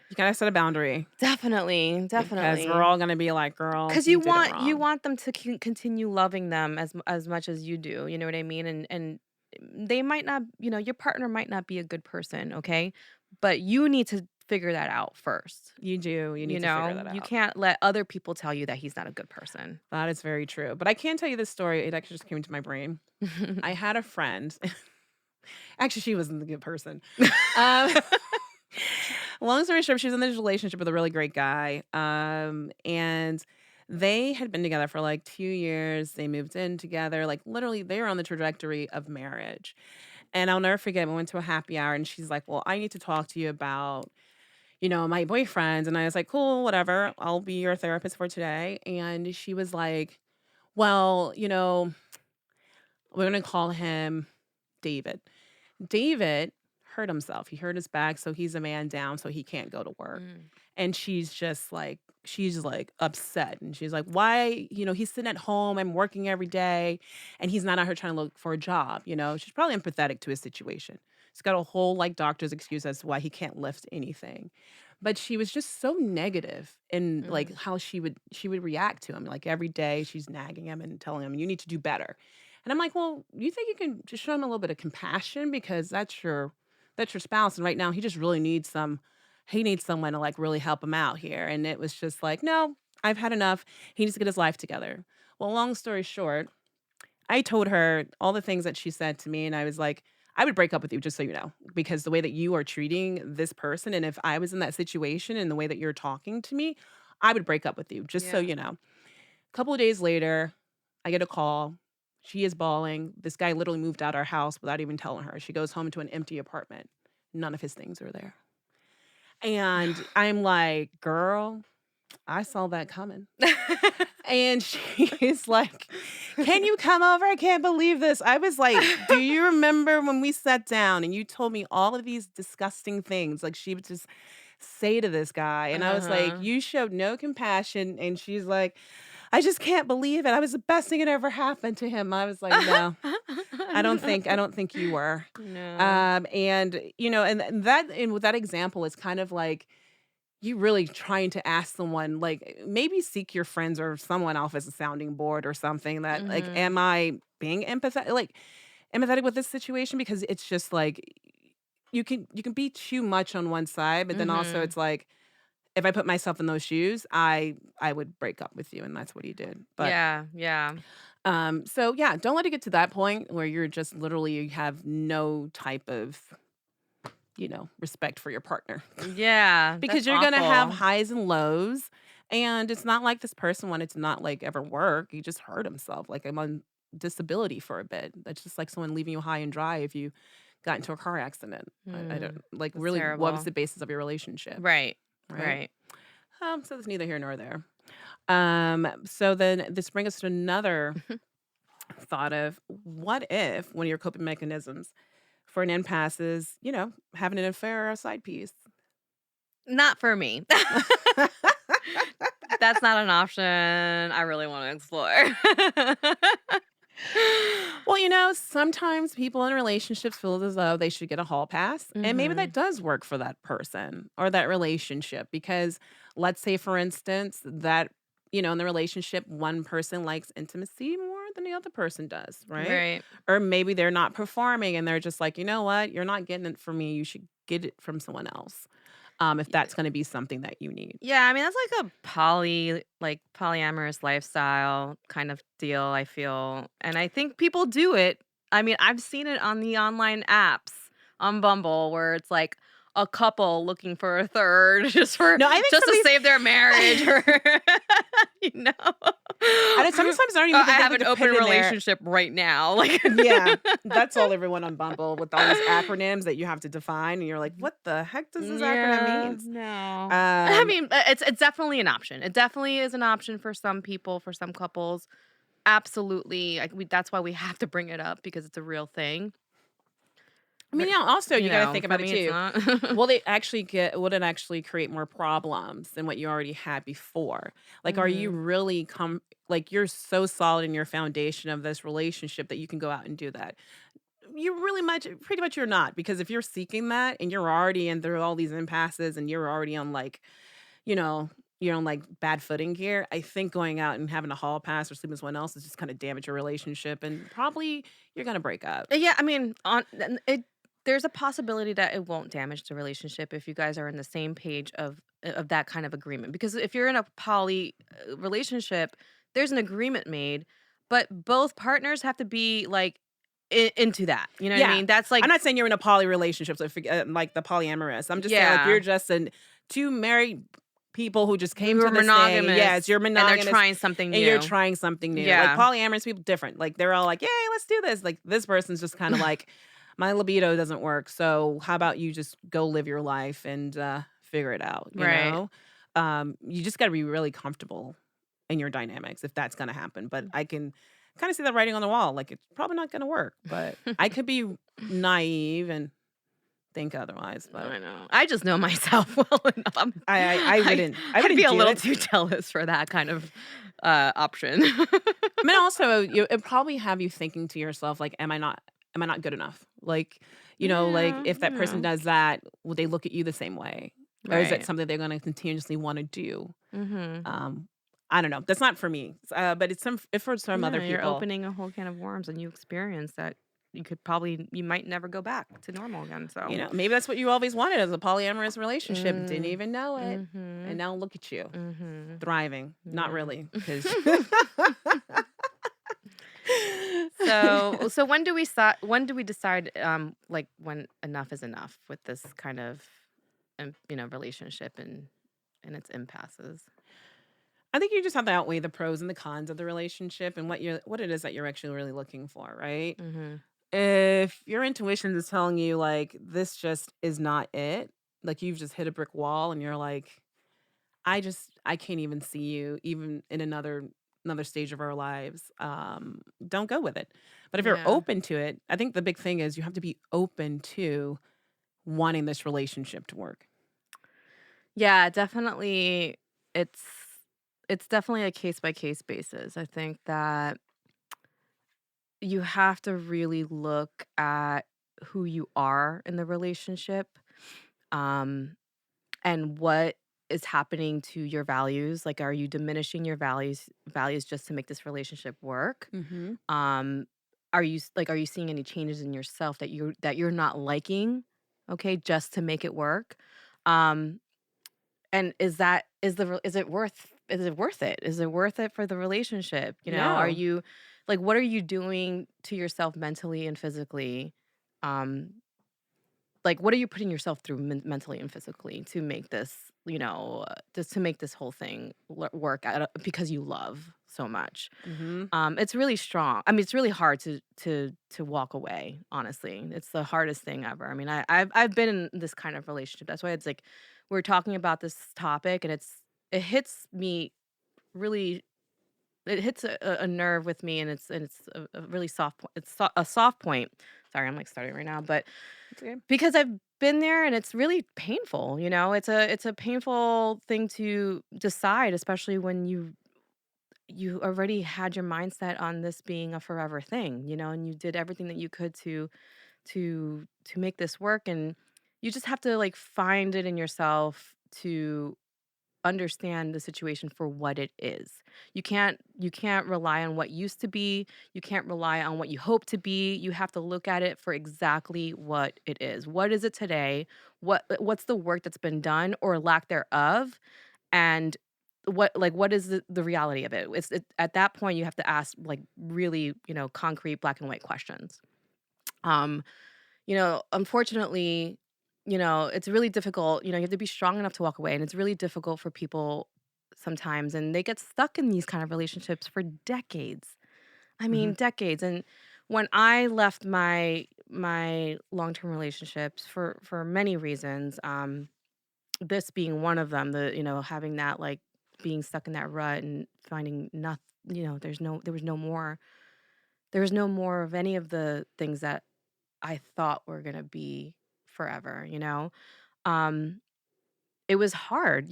You gotta set a boundary definitely, because we're definitely, all gonna be like, "Girl, because you you did it want you wrong." want them to continue loving them as much as you do, you know what I mean? And they might not, your partner might not be a good person, okay? But you need to figure that out first, You do, you need to figure that You out. can't let other people tell you that he's not a good person. That is very true, but I can tell you this story, it actually just came into my brain. I had a friend actually, she wasn't a good person. Um, long story short, she was in this relationship with a really great guy, and they had been together for, like, 2 years, they moved in together, like, literally, they were on the trajectory of marriage, and I'll never forget, we went to a happy hour, and she's like, "Well, I need to talk to you about, my boyfriend," and I was like, "Cool, whatever, I'll be your therapist for today," and she was like, "Well, we're gonna call him David." David hurt himself. He hurt his back, so he's a man down, so he can't go to work. Mm, And she's like upset. And she's like, why, he's sitting at home. I'm working every day. And he's not out here trying to look for a job. She's probably empathetic to his situation. She's got a whole like doctor's excuse as to why he can't lift anything. But she was just so negative in like mm, how she would react to him. Like every day she's nagging him and telling him, you need to do better. And I'm like, "Well, you think you can just show him a little bit of compassion because that's your spouse, and right now he needs someone to, like, really help him out here." And it was just like, "No, I've had enough. He needs to get his life together." Well, long story short, I told her all the things that she said to me, and I was like, "I would break up with you, just so you know, because the way that you are treating this person, and if I was in that situation and the way that you're talking to me, I would break up with you, just so yeah. you know." Couple of days later, I get a call. She is bawling. This guy literally moved out our house without even telling her. She goes home to an empty apartment. None of his things are there. And I'm like, "Girl, I saw that coming." And she is like, "Can you come over? I can't believe this." I was like, "Do you remember when we sat down and you told me all of these disgusting things?" Like she would just say to this guy. And I was like, Uh-huh. "You showed no compassion." And she's like, "I just can't believe it. I was the best thing that ever happened to him." I was like, "No, I don't think you were." No. And with that example, it's kind of like you really trying to ask someone, like, maybe seek your friends or someone else as a sounding board or something that, like, Mhm. am I being empathetic with this situation? Because it's just like you can be too much on one side, but then also Mhm. it's like, if I put myself in those shoes, I would break up with you, and that's what he did. But Yeah, yeah. so yeah, don't let it get to that point where you're just literally you have no type of, respect for your partner. Yeah, that's Because you're gonna have awful. highs and lows, and it's not like this person wanted to not, like, ever work, he just hurt himself, like, I'm on disability for a bit. That's just like someone leaving you high and dry if you got into a car accident. I don't Mm, like, that's really, what was terrible. the basis of your relationship, Right, right? right. So it's neither here nor there. So then this brings us to another thought of, what if one of your coping mechanisms for an impasse is, having an affair or a side piece? Not for me. That's not an option I really wanna explore. Well, sometimes people in relationships feel as though they should get a hall pass, and maybe that Mhm. does work for that person or that relationship because let's say, for instance, that, in the relationship, one person likes intimacy more than the other person does, right? Right. Or maybe they're not performing and they're just like, you know what? You're not getting it from me. You should get it from someone else. If Yeah. that's going to be something that you need. Yeah, I mean, that's like a polyamorous lifestyle kind of deal, I feel, and I think people do it, I mean, I've seen it on the online apps on Bumble where it's like a couple looking for a third No, I think just to somebody's save their marriage or you know. I know sometimes I don't even I think they have think an to put open it in there. relationship right now. Like Yeah, that's all everyone on Bumble with all these acronyms that you have to define, and you're like, Mhm. "What the heck does this acronym Yeah, means?" no. I Um, mean, it's definitely an option. It definitely is an option for some people, for some couples. Absolutely. That's why we have to bring it up because it's a real thing. I mean, But, yeah, also, you gotta think for about it me it's too. not. Will it actually create more problems than what you already had before? Like, are you Mhm. really like, you're so solid in your foundation of this relationship that you can go out and do that? You really much pretty much you're not, because if you're seeking that and you're already in through all these impasses and you're already on, like, you know, you're on, like, bad footing here, I think going out and having a hall pass or sleeping with someone else is just gonna damage your relationship, and probably you're gonna break up. Yeah, I mean, on and it there's a possibility that it won't damage the relationship if you guys are in the same page of that kind of agreement. Because if you're in a poly relationship, there's an agreement made, but both partners have to be like into that. You know what I Yeah. mean? That's I'm like not saying you're in a poly relationship, so like the polyamorous. I'm just saying, like, you're yeah, just an 2 married people who just came who are to this thing, and yes, monogamous you're and they're monogamous, trying something and you're new. trying something new. Like, Yeah. polyamorous people, different. Like, they're all like, "Yay, let's do this." Like, this person's just kinda like, "My libido doesn't work, so how about you just go live your life and, figure it out," you Right. know? You just gotta be really comfortable in your dynamics if that's gonna happen, but I can kinda see the writing on the wall, like, it's probably not gonna work, but I could be naive and think otherwise, but I know. I just know myself well enough. I wouldn't I I'd be wouldn't a do little it. too jealous for that kind of option. I mean, also, it probably have you thinking to yourself, like, am I not good enough?" Like, like, Yeah, if that person yeah. does that, will they look at you the same way? Or is that Right. something they're gonna continuously wanna do? Mhm. Um, I don't know. That's not for me, but it's for some other Yeah, you're people. opening a whole can of worms and you experience that you might never go back to normal again, so Maybe that's what you always wanted as a polyamorous relationship, didn't mm, even know it, and mhm, now look at you, mhm. thriving. Not Yeah. really, because So when do we decide, like, when enough is enough with this kind of, relationship and its impasses? I think you just have to outweigh the pros and the cons of the relationship and what it is that you're actually really looking for, right? Mhm. If your intuition is telling you like this just is not it, like you've just hit a brick wall and you're like, I can't even see you even in another stage of our lives. Don't go with it. But if you're Yeah. open to it, I think the big thing is you have to be open to wanting this relationship to work. Yeah, definitely it's it's definitely a case by case basis. I think that you have to really look at who you are in the relationship, um, and what is happening to your values. Like, are you diminishing your values just to make this relationship work? Mhm. Um, are you seeing any changes in yourself that you're not liking, okay, just to make it work? Um, and is it worth it? Is it worth it for the relationship? Are Yeah. you like what are you doing to yourself mentally and physically? Um, like what are you putting yourself through mentally and physically to make this, just to make this whole thing work out because you love so much. Mhm. It's really strong. I mean, it's really hard to walk away, honestly. It's the hardest thing ever. I mean, I've been in this kind of relationship. That's why it's like we're talking about this topic and it hits me really it hits a nerve with me and it's a really soft point. A soft point. Sorry, I'm like starting right now, but It's okay. because I've been there and it's really painful, it's a painful thing to decide, especially when you already had your mindset on this being a forever thing, and you did everything that you could to make this work, and you just have to like find it in yourself to understand the situation for what it is. You can't rely on what used to be. You can't rely on what you hope to be. You have to look at it for exactly what it is. What is it today? What's the work that's been done or lack thereof? And what is the reality of it? At that point you have to ask like really, concrete black and white questions. Um, Unfortunately, it's really difficult, you have to be strong enough to walk away, and it's really difficult for people sometimes, and they get stuck in these kind of relationships for decades. I mean, Mhm. decades. And when I left my long-term relationships for many reasons, this being one of them, having that, like, being stuck in that rut and finding nothing, there was no more of any of the things that I thought were gonna be forever, you know? Um, it was hard,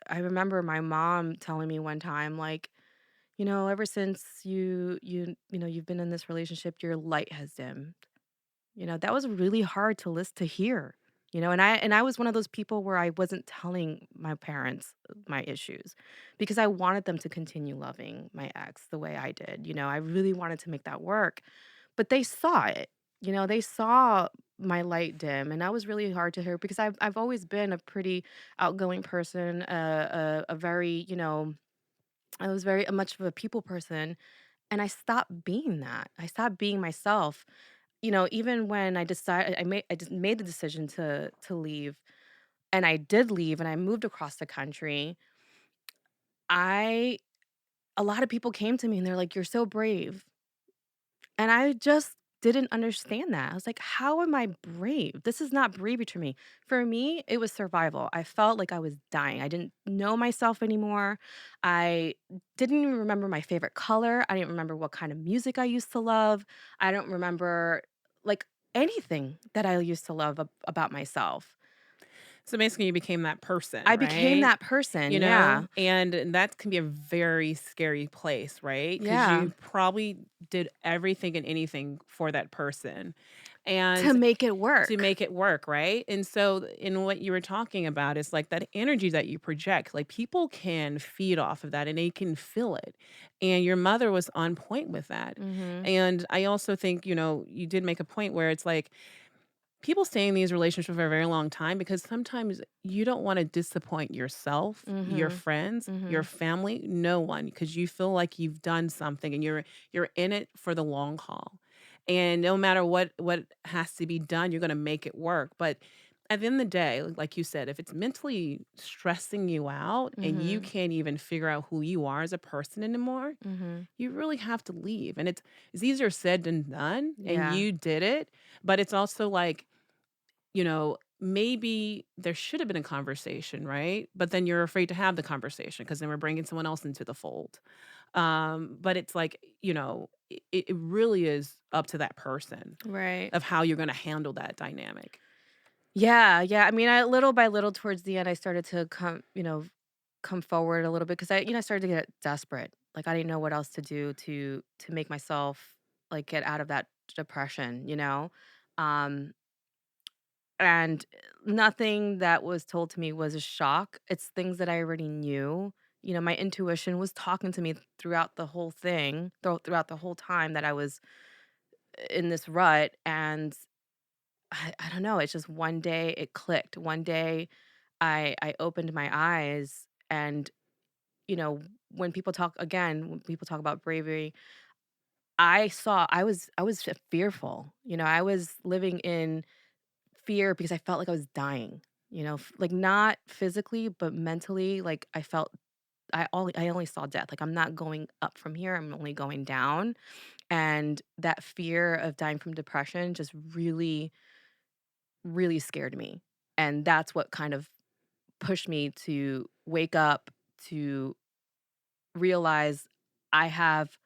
I remember my mom telling me one time, like, "Ever since you've been in this relationship, your light has dimmed." That was really hard to hear, and I was one of those people where I wasn't telling my parents my issues because I wanted them to continue loving my ex the way I did. I really wanted to make that work, but they saw it. They saw my light dim, and that was really hard to hear because I've always been a pretty outgoing person, a very, I was very much of a people person, and I stopped being that. I stopped being myself. Even when I just made the decision to leave, and I did leave, and I moved across the country. I A lot of people came to me and they're like, "You're so brave." And I just didn't understand that. I was like, "How am I brave? This is not bravery to me." For me, it was survival. I felt like I was dying. I didn't know myself anymore. I didn't even remember my favorite color. I didn't remember what kind of music I used to love. I don't remember, like, anything that I used to love about myself. So basically you became that person, I became right? that person. You Yeah. know, and that can be a very scary place, right? Because Yeah. you probably did everything and anything for that person, To and make it to work. make it work, right? And so in what you were talking about is like that energy that you project, like people can feed off of that and they can feel it. And your mother was on point with that. Mhm. And I also think, you did make a point where it's like people stay in these relationships for a very long time because sometimes you don't want to disappoint yourself, your Mhm. friends, your Mhm. family, no one, because you feel like you've done something and you're in it for the long haul. And no matter what has to be done, you're going to make it work. But at the end of the day, like you said, if it's mentally stressing you out and you Mhm. can't even figure out who you are as a person anymore, Mhm. you really have to leave. And it's easier said than done, and Yeah. you did it. But it's also like, maybe there should have been a conversation, right? But then you're afraid to have the conversation because then we're bringing someone else into the fold. But it's like, it really is up to that person Right. of how you're going to handle that dynamic. Yeah, yeah. I mean, little by little towards the end, I started to come forward a little bit because I started to get desperate. Like, I didn't know what else to do to make myself, like, get out of that depression. Um, and nothing that was told to me was a shock. It's things that I already knew. My intuition was talking to me throughout the whole thing, throughout the whole time that I was in this rut. And I don't know, it's just one day it clicked. One day I opened my eyes, and, you know, when people talk about bravery, I was fearful. I was living in fear because I felt like I was dying, like, not physically, but mentally. Like, I only saw death. Like, I'm not going up from here, I'm only going down. And that fear of dying from depression just really, really scared me. And that's what kind of pushed me to wake up, to realize I have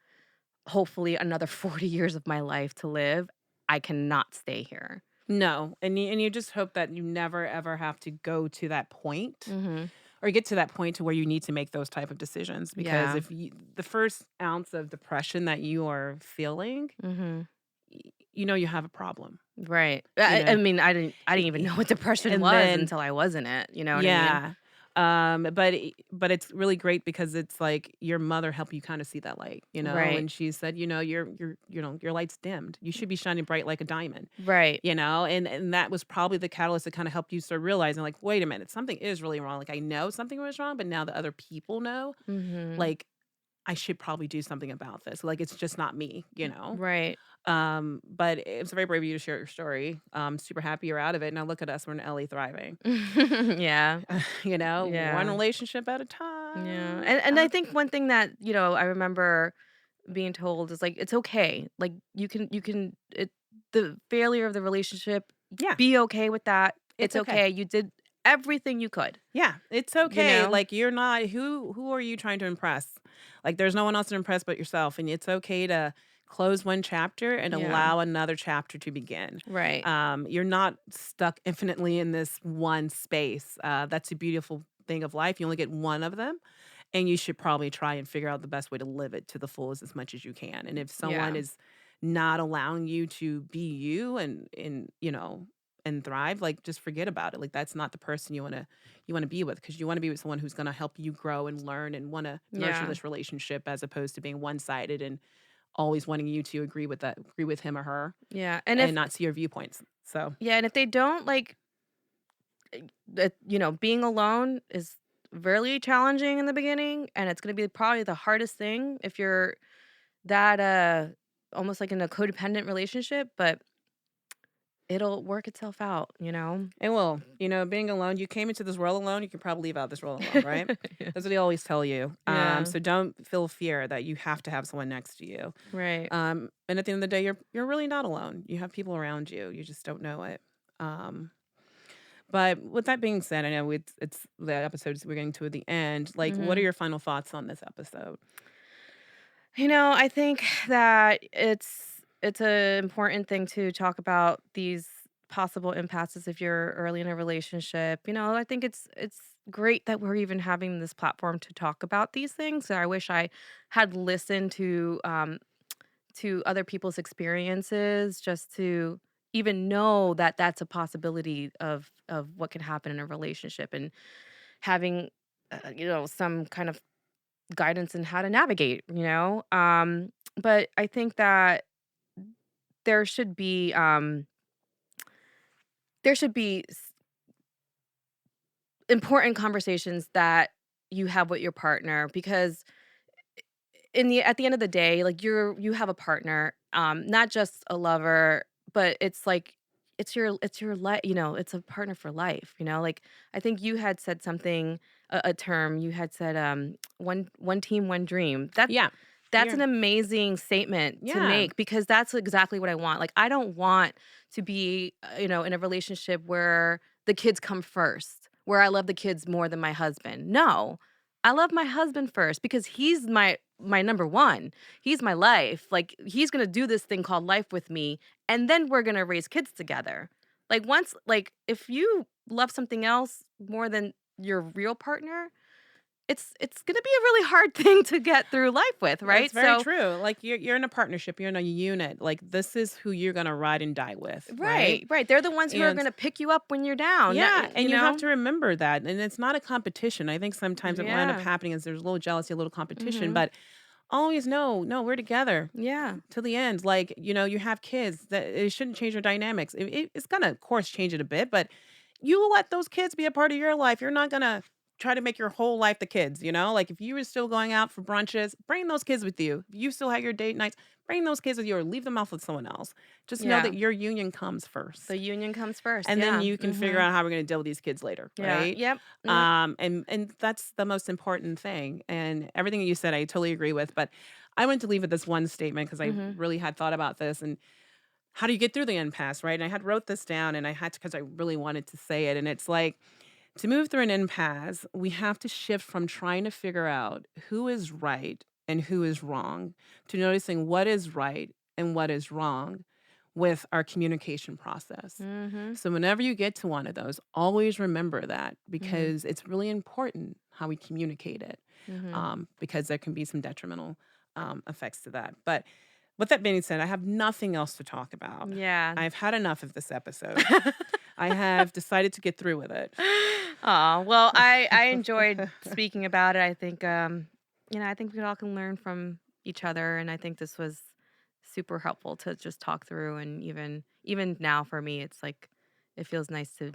hopefully another 40 years of my life to live. I cannot stay here. No, and you just hope that you never ever have to go to that point Mhm. or get to that point to where you need to make those type of decisions because Yeah. if the first ounce of depression that you are feeling, Mhm. you know you have a problem, Right. you I know. mean, I didn't even know what depression And was then until I was in it, you know what I mean? yeah, but it's really great because it's like your mother helped you kinda see that light, Right. and she said, your light's dimmed. You should be shining bright like a diamond, Right. and that was probably the catalyst that kinda helped you start realizing, like, "Wait a minute, something is really wrong. Like, I know something was wrong, but now the other people know, Mhm. like, I should probably do something about this. Like, it's just not me, you know? Right. But it's very brave of you to share your story. Super happy you're out of it. Now look at us, we're in LA thriving. Yeah. One Yeah. relationship at a Yeah. time. And I think one thing that, I remember being told is like it's okay. Like you can the failure of the relationship, Yeah, be okay with that. it's It's okay. okay. You did everything you could, Yeah, it's you okay. know? Like you're not who are you trying to impress? Like there's no one else to impress but yourself, and it's okay to close one chapter and Yeah. allow another chapter to begin. Right. You're not stuck infinitely in this one space. That's a beautiful thing of life. You only get one of them, and you should probably try and figure out the best way to live it to the fullest as much as you can. And if someone Yeah. is not allowing you to be you and thrive, like just forget about it. Like that's not the person you want to be with, because you want to be with someone who's going to help you grow and learn and want to nurture Yeah. this relationship, as opposed to being one-sided and always wanting you to agree with him or her Yeah. and not see your viewpoints. So, And if they don't like that, being alone is really challenging in the beginning, and it's going to be probably the hardest thing if you're that almost like in a codependent relationship, but it'll work itself out, you know? and well, being alone, you came into this world alone, you can probably leave out this world alone, right? Yeah. That's what they always tell you. Yeah. So don't feel fear that you have to have someone next to you. Right. And at the end of the day, you're really not alone. You have people around you. You just don't know it. Um, but with that being said, I know it's the episodes we're getting to at the end. Like, what are Mhm. your final thoughts on this episode? I think that it's a important thing to talk about these possible impasses if you're early in a relationship. I think it's great that we're even having this platform to talk about these things. So I wish I had listened to other people's experiences just to even know that that's a possibility of what can happen in a relationship, and having some kind of guidance in how to navigate, but I think that there should be there should be important conversations that you have with your partner, because at the end of the day, like you have a partner, not just a lover, but it's like it's your life, it's a partner for life, like I think you had said something, a term you had said, one team, one dream. Yeah, That's you're an amazing statement to yeah, make, because that's exactly what I want. Like, I don't want to be, in a relationship where the kids come first, where I love the kids more than my husband. No. I love my husband first because he's my number 1. He's my life. Like, he's gonna do this thing called life with me, and then we're gonna raise kids together. If you love something else more than your real partner, it's gonna be a really hard thing to get through life with, that's right? very So true. Like you're in a partnership, you're in a unit. Like this is who you're gonna ride and die with, right? right, right. They're the ones who are And gonna pick you up when you're down, that yeah, you and you have know? to remember that. And it's not a competition. I think sometimes what will end up Yeah. happening is there's a little jealousy, a little competition, Mhm. but always know, no, we're together Yeah. to the end. Like, you have kids that it shouldn't change your dynamics. It's gonna, of course, change it a bit, but you let those kids be a part of your life. You're not gonna try to make your whole life the kids. Like if you were still going out for brunches, bring those kids with you. If you still have your date nights, bring those kids with you or leave them off with someone else. Just know Yeah. that your union comes The first. union comes first, And then yeah. you can figure Mhm. out how we're gonna deal with these kids later, Yeah. right? Yep. Yep. And that's the most important thing. And everything that you said, I totally agree with. But I wanted to leave with this one statement because I Mhm. really had thought about this and how do you get through the impasse, right? And I had wrote this down and I had to because I really wanted to say it. And it's like to move through an impasse, we have to shift from trying to figure out who is right and who is wrong to noticing what is right and what is wrong with our communication process. Mhm. So, whenever you get to one of those, always remember that Mhm. because it's really important how we communicate it, Mhm. because there can be some detrimental effects to that. But with that being said, I have nothing else to talk about. Yeah. I've had enough of this episode. I have decided to get through with it. Aw, well, I enjoyed speaking about it. I think, I think we all can learn from each other, and I think this was super helpful to just talk through, and even now for me, it's like it feels nice to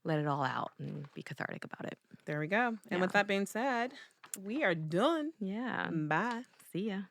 let it all out and be cathartic about it. There we go. And Yeah. with that being said, We are done. Yeah. Bye. See ya.